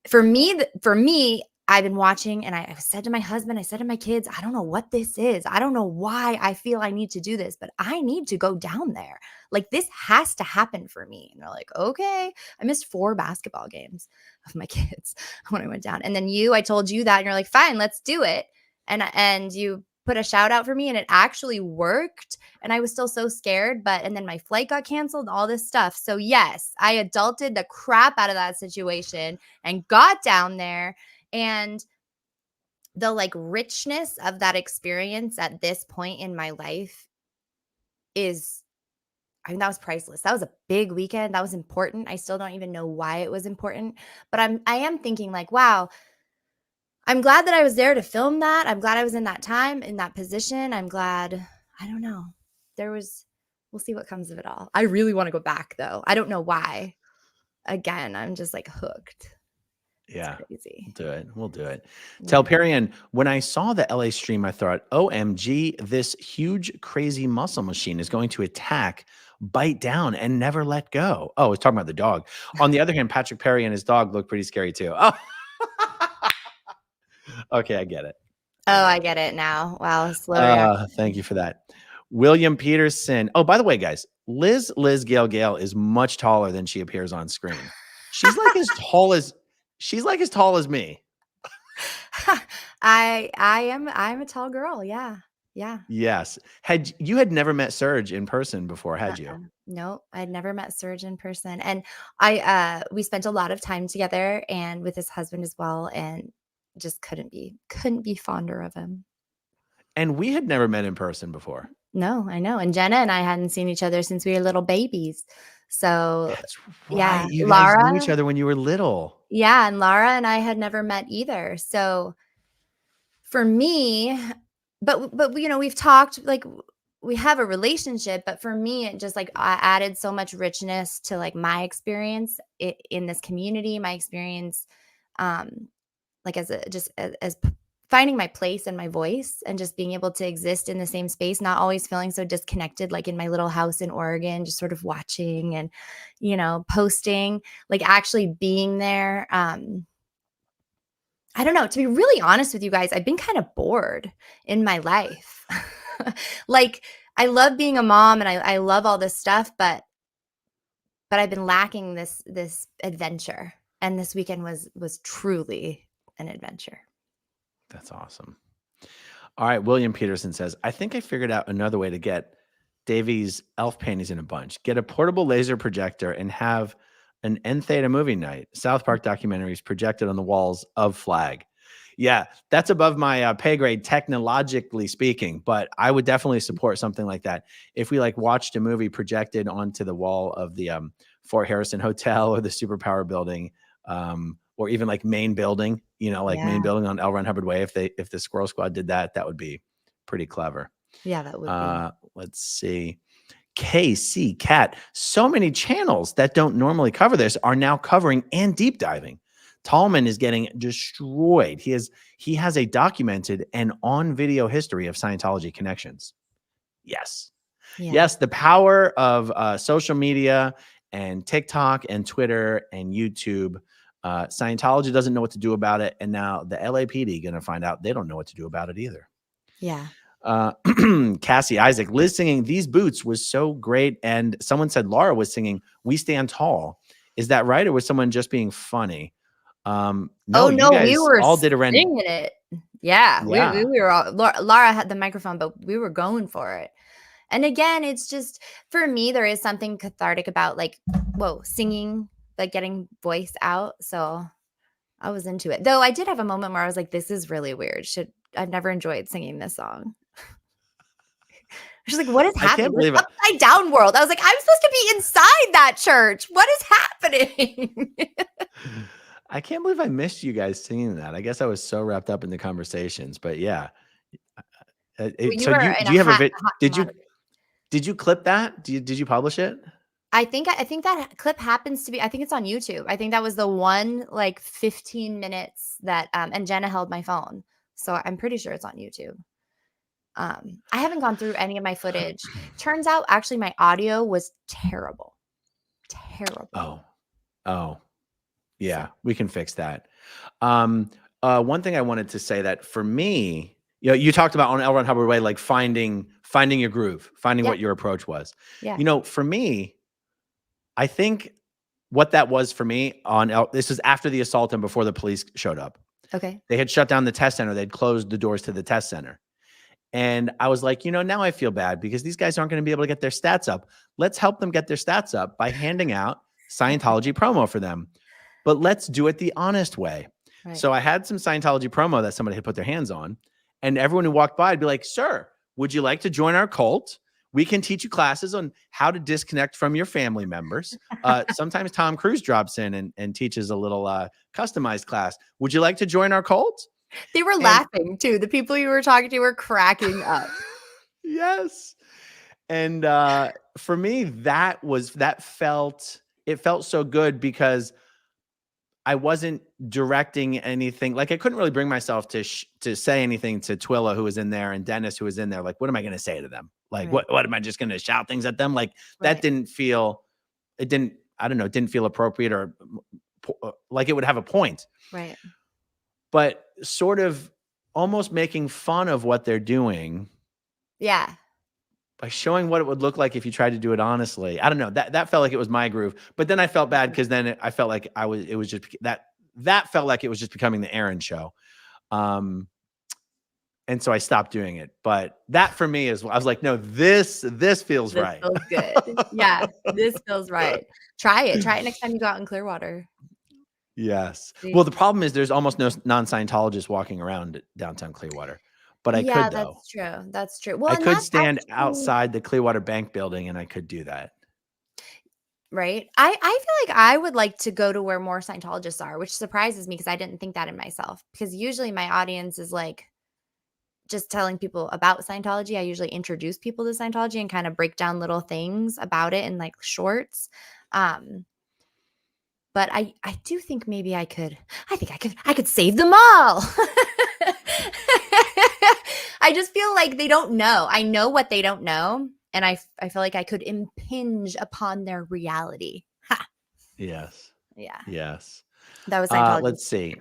for me, I've been watching, and I said to my husband, I said to my kids, I don't know what this is. I don't know why I feel I need to do this, but I need to go down there. Like, this has to happen for me. And they're like, okay. I missed 4 basketball games of my kids when I went down. And then I told you that, and you're like, fine, let's do it. And you put a shout out for me, and it actually worked. And I was still so scared, and then my flight got canceled, all this stuff. So yes, I adulted the crap out of that situation and got down there. And the like richness of that experience at this point in my life is, I mean, that was priceless. That was a big weekend. That was important. I still don't even know why it was important, but I am thinking like, wow, I'm glad that I was there to film that. I'm glad I was in that time, in that position. I'm glad, I don't know. We'll see what comes of it all. I really want to go back though. I don't know why. Again, I'm just like hooked. yeah, It's crazy. we'll do it. Yeah. Tell Perian, when I saw the LA stream, I thought, OMG, this huge, crazy muscle machine is going to attack, bite down, and never let go. Oh, I was talking about the dog. On the other hand, Patrick Perry and his dog look pretty scary too. Oh, okay, I get it. Oh, I get it now. Wow, slow reaction. Thank you for that. William Peterson. Oh, by the way, guys, Liz Gale is much taller than she appears on screen. She's like as tall as me. I'm a tall girl. Yeah. Yeah. Yes. You had never met Serge in person before, had you? No, I'd never met Serge in person. And we spent a lot of time together and with his husband as well, and just couldn't be fonder of him. And we had never met in person before. No, I know. And Jenna and I hadn't seen each other since we were little babies. So That's right. yeah, You guys knew each Lara. other when you were little. Yeah, and Lara and I had never met either. So for me, but we've talked, like we have a relationship, but for me, it just like added so much richness to like my experience in this community, my experience, like as finding my place and my voice and just being able to exist in the same space, not always feeling so disconnected, like in my little house in Oregon, just sort of watching and, posting, like actually being there. I don't know. To be really honest with you guys, I've been kind of bored in my life. Like, I love being a mom and I love all this stuff, but I've been lacking this adventure. And this weekend was truly an adventure. That's awesome. All right. William Peterson says, I think I figured out another way to get Davy's elf panties in a bunch. Get a portable laser projector and have an N Theta movie night. South Park documentaries projected on the walls of Flag. Yeah, that's above my pay grade, technologically speaking, but I would definitely support something like that. If we like watched a movie projected onto the wall of the Fort Harrison Hotel or the Superpower building, or even like main building, main building on L. Ron Hubbard Way. If the Squirrel Squad did that, that would be pretty clever. Yeah, that would be. Let's see. KC Cat. So many channels that don't normally cover this are now covering and deep diving. Tallman is getting destroyed. He has a documented and on video history of Scientology connections. Yes. Yeah. Yes, the power of social media and TikTok and Twitter and YouTube. Scientology doesn't know what to do about it. And now the LAPD going to find out they don't know what to do about it either. Yeah. Cassie Isaac, Liz singing These Boots was so great. And someone said Laura was singing We Stand Tall. Is that right? Or was someone just being funny? No, you guys we were all did a singing it. Yeah. We were all, Laura had the microphone, but we were going for it. And again, it's just, for me, there is something cathartic about like, singing, like getting voice out. So I was into it. Though I did have a moment where I was like, this is really weird. I've never enjoyed singing this song. I was like, what is happening? I can't believe it. Upside down world. I was like, I'm supposed to be inside that church. What is happening? I can't believe I missed you guys singing that. I guess I was so wrapped up in the conversations, but yeah. Do you have a did you clip that? Did you publish it? I think that clip happens to be, I think it's on YouTube. I think that was the one like 15 minutes that, and Jenna held my phone. So I'm pretty sure it's on YouTube. I haven't gone through any of my footage. Turns out actually my audio was terrible. Terrible. Oh, yeah, we can fix that. One thing I wanted to say that for me, you talked about on L. Ron Hubbard Way, like finding your groove, finding what your approach was. Yeah. For me, I think what that was for me this was after the assault and before the police showed up. Okay. They had shut down the test center. They'd closed the doors to the test center. And I was like, now I feel bad because these guys aren't going to be able to get their stats up. Let's help them get their stats up by handing out Scientology promo for them. But let's do it the honest way. Right. So I had some Scientology promo that somebody had put their hands on. And everyone who walked by would be like, sir, would you like to join our cult? We can teach you classes on how to disconnect from your family members. Sometimes Tom Cruise drops in and teaches a little customized class. Would you like to join our cult? They were laughing too. The people you were talking to were cracking up. Yes. And for me, it felt so good because I wasn't directing anything. Like I couldn't really bring myself to say anything to Twilla, who was in there, and Dennis, who was in there. Like, what am I going to say to them? Like, what am I just going to shout things at them? Like that didn't feel, it didn't feel appropriate or like it would have a point. Right. But sort of almost making fun of what they're doing. Yeah. By showing what it would look like if you tried to do it honestly. I don't know. That felt like it was my groove. But then I felt bad because then I felt like it was just that felt like it was just becoming the Aaron show. And so I stopped doing it. But that for me is, I was like, no, this feels right. Feels good. Yeah, this feels right. Try it next time you go out in Clearwater. Yes. Well, the problem is there's almost no non-Scientologists walking around downtown Clearwater. But I could, though. That's true. Well, I could stand outside the Clearwater Bank building and I could do that. Right. I feel like I would like to go to where more Scientologists are, which surprises me because I didn't think that in myself. Because usually my audience is like just telling people about Scientology. I usually introduce people to Scientology and kind of break down little things about it in like shorts. But I do think maybe I could save them all. I just feel like they don't know. I know what they don't know. And I feel like I could impinge upon their reality. Ha. Yes. Yeah. Yes. That was Scientology. Let's see.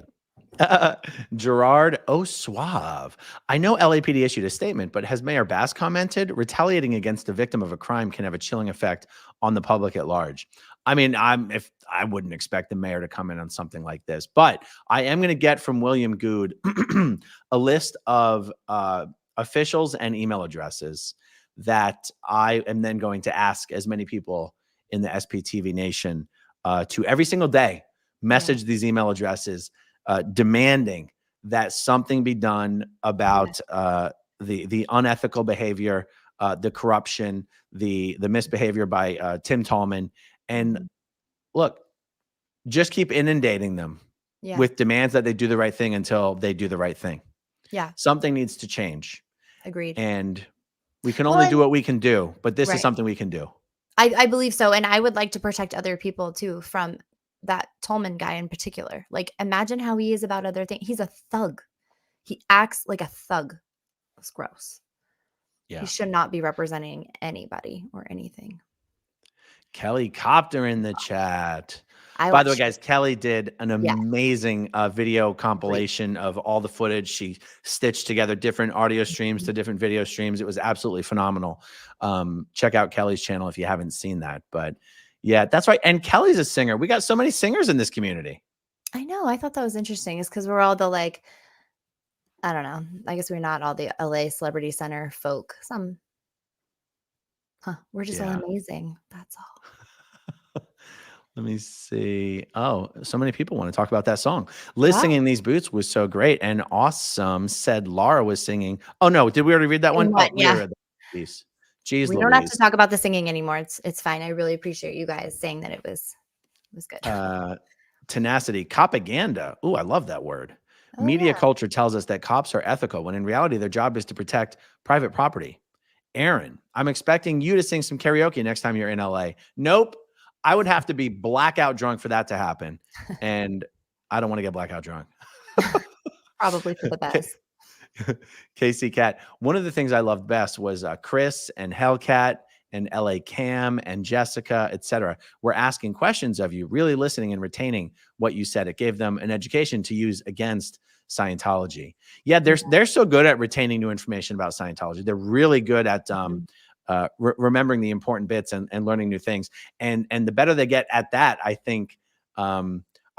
Gerard Suave. I know LAPD issued a statement, but has Mayor Bass commented retaliating against a victim of a crime can have a chilling effect on the public at large? I mean, I wouldn't expect the mayor to come in on something like this, but I am going to get from William Good a list of officials and email addresses that I am then going to ask as many people in the SPTV nation to every single day message these email addresses demanding that something be done about the unethical behavior, the corruption, the misbehavior by Tim Tallman. And look, just keep inundating them with demands that they do the right thing until they do the right thing. Yeah. Something needs to change. Agreed. And we can only do what we can do, but this is something we can do. I believe so. And I would like to protect other people too from that Tolman guy in particular. Like, imagine how he is about other things. He's a thug. He acts like a thug. It's gross. Yeah. He should not be representing anybody or anything. Kelly Copter in the chat. I By the way, watched guys, Kelly did an amazing video compilation of all the footage. She stitched together different audio streams to different video streams. It was absolutely phenomenal. Check out Kelly's channel if you haven't seen that. But yeah, that's right. And Kelly's a singer. We got so many singers in this community. I know. I thought that was interesting. It's because we're all the like, I don't know. I guess we're not all the LA Celebrity Center folk. We're just all amazing. That's all. Let me see. Oh, so many people want to talk about that song. Listening in These Boots was so great and awesome, said Laura was singing. Oh, no. Did we already read that one? What? Oh, we read that piece. Jeez, we don't have to talk about the singing anymore. It's fine. I really appreciate you guys saying that it was good. Tenacity. Copaganda. Ooh, I love that word. Media culture tells us that cops are ethical when in reality their job is to protect private property. Aaron, I'm expecting you to sing some karaoke next time you're in LA. Nope. I would have to be blackout drunk for that to happen. And I don't want to get blackout drunk. Probably for the best. KC Cat. One of the things I loved best was Chris and Hellcat and LA Cam and Jessica, etc. were asking questions of you, really listening and retaining what you said. It gave them an education to use against Scientology. Yeah, they're so good at retaining new information about Scientology. They're really good at remembering the important bits and learning new things. And the better they get at that, I think, I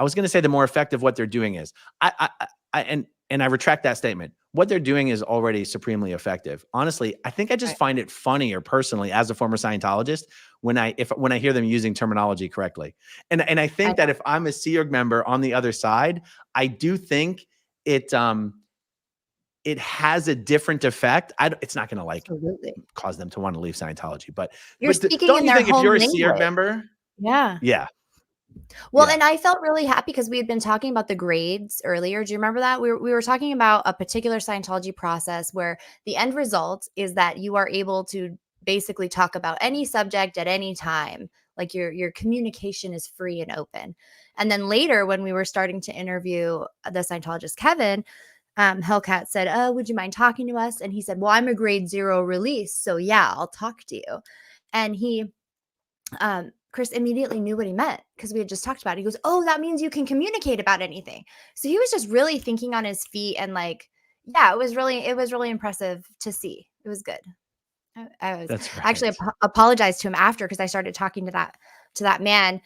was going to say the more effective what they're doing is. And I retract that statement. What they're doing is already supremely effective. Honestly, I think I just find it funnier personally as a former Scientologist when I hear them using terminology correctly. And I think that if I'm a Sea Org member on the other side, I do think it has a different effect. It's not going to cause them to want to leave Scientology, but you're speaking don't in you their think if home you're a language. Sea Org member? Yeah. Well, and I felt really happy because we had been talking about the grades earlier. Do you remember that? We were talking about a particular Scientology process where the end result is that you are able to basically talk about any subject at any time. Like your communication is free and open. And then later when we were starting to interview the Scientologist Kevin, Hellcat said, would you mind talking to us? And he said, well, I'm a grade 0 release. So yeah, I'll talk to you. And Chris immediately knew what he meant because we had just talked about it. He goes, oh, that means you can communicate about anything. So he was just really thinking on his feet and it was really impressive to see. It was good. That's right. Actually apologized to him after because I started talking to that man and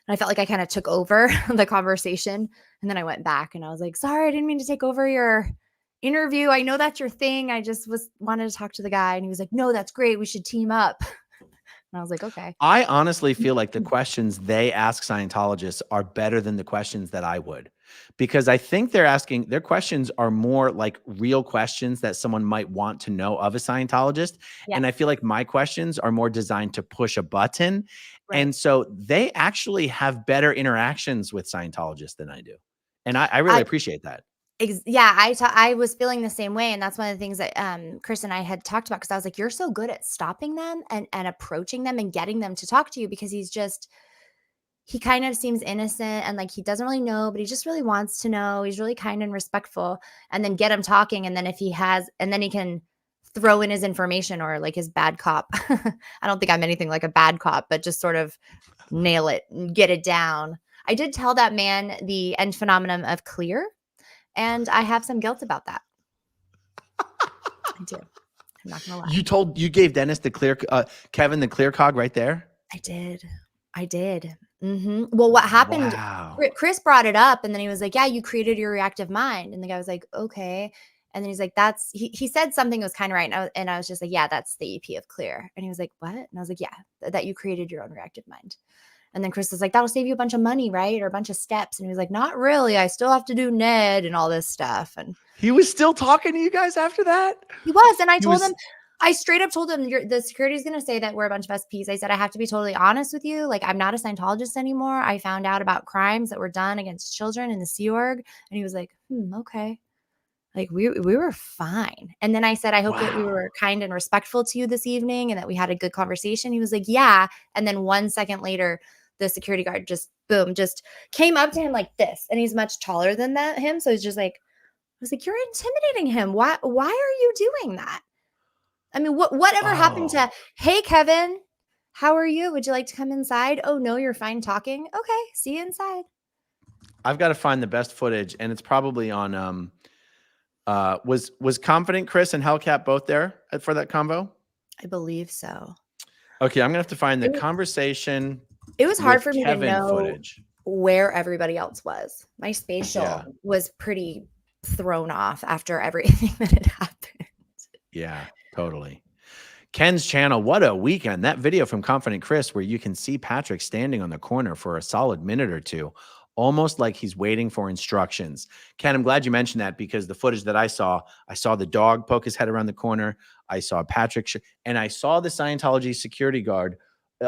I felt like I kind of took over the conversation. And then I went back and I was like, sorry, I didn't mean to take over your interview. I know that's your thing. I just wanted to talk to the guy. And he was like, no, that's great. We should team up. And I was like, okay. I honestly feel like the questions they ask Scientologists are better than the questions that I would, because I think their questions are more like real questions that someone might want to know of a Scientologist. Yeah. And I feel like my questions are more designed to push a button. Right. And so they actually have better interactions with Scientologists than I do. And I really appreciate that. Yeah, I was feeling the same way. And that's one of the things that Chris and I had talked about because I was like, you're so good at stopping them and approaching them and getting them to talk to you because he kind of seems innocent and like he doesn't really know, but he just really wants to know. He's really kind and respectful and then get him talking. And then if he has, and then he can throw in his information or like his bad cop. I don't think I'm anything like a bad cop, but just sort of nail it and get it down. I did tell that man the end phenomenon of clear, and I have some guilt about that. I do. I'm not gonna lie. You gave Dennis the clear, Kevin the clear cog right there. I did. Well, what happened? Wow. Chris brought it up, and then he was like, "Yeah, you created your reactive mind." And the guy was like, "Okay." And then he's like, "That's." He said something was kind of right, and I was just like, "Yeah, that's the EP of clear." And he was like, "What?" And I was like, "Yeah, that you created your own reactive mind." And then Chris was like, "That'll save you a bunch of money, right? Or a bunch of steps." And he was like, "Not really. I still have to do Ned and all this stuff." And he was still talking to you guys after that? He was. And I straight up told him, the security's going to say that we're a bunch of SPs. I said, I have to be totally honest with you. Like, I'm not a Scientologist anymore. I found out about crimes that were done against children in the Sea Org. And he was like, okay. Like, we were fine. And then I said, I hope that we were kind and respectful to you this evening and that we had a good conversation. He was like, yeah. And then 1 second later, the security guard just came up to him like this. And he's much taller than him. So he's just like, I was like, you're intimidating him. Why are you doing that? I mean, whatever happened to, hey, Kevin, how are you? Would you like to come inside? Oh, no, you're fine talking. Okay, see you inside. I've got to find the best footage, and it's probably on, was Confident Chris and Hellcat both there for that convo? I believe so. Okay, I'm going to have to find the conversation. It was hard for me Kevin to know footage. Where everybody else was. My spatial was pretty thrown off after everything that had happened. Yeah. Totally. Ken's channel, what a weekend. That video from Confident Chris where you can see Patrick standing on the corner for a solid minute or two, almost like he's waiting for instructions. Ken, I'm glad you mentioned that because the footage that I saw the dog poke his head around the corner. I saw Patrick, and I saw the Scientology security guard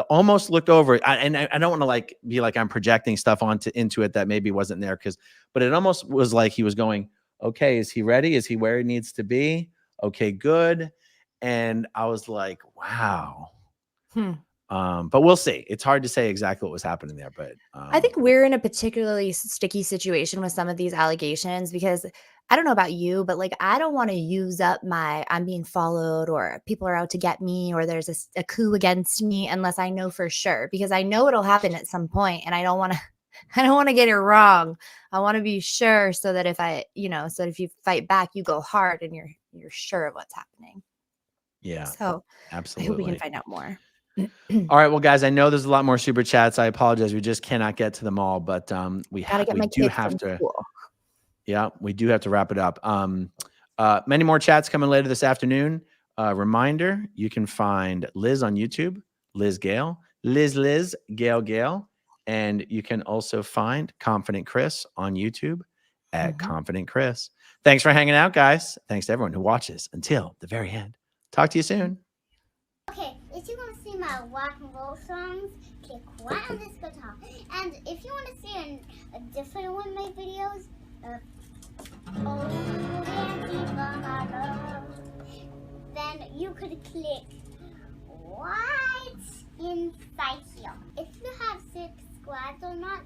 almost look over. And I don't want to like be like I'm projecting stuff into it that maybe wasn't there but it almost was like he was going, okay, is he ready? Is he where he needs to be? Okay, good. And I was like, wow. But we'll see. It's hard to say exactly what was happening there. But I think we're in a particularly sticky situation with some of these allegations because I don't know about you, but like I don't want to use up I'm being followed or people are out to get me or there's a coup against me unless I know for sure because I know it'll happen at some point and I don't want to get it wrong. I want to be sure so that if you fight back, you go hard and you're sure of what's happening. Yeah. So absolutely. I hope we can find out more. All right. Well, guys, I know there's a lot more super chats. I apologize. We just cannot get to them all, but we do have to. Yeah, we do have to wrap it up. Many more chats coming later this afternoon. Reminder, you can find Liz on YouTube, Liz Gale, Liz, Gale. And you can also find Confident Chris on YouTube at Confident Chris. Thanks for hanging out, guys. Thanks to everyone who watches until the very end. Talk to you soon. Okay, if you want to see my rock and roll songs, click right on this guitar. And if you want to see a different one of my videos, then you could click right inside here. If you have subscribed or not,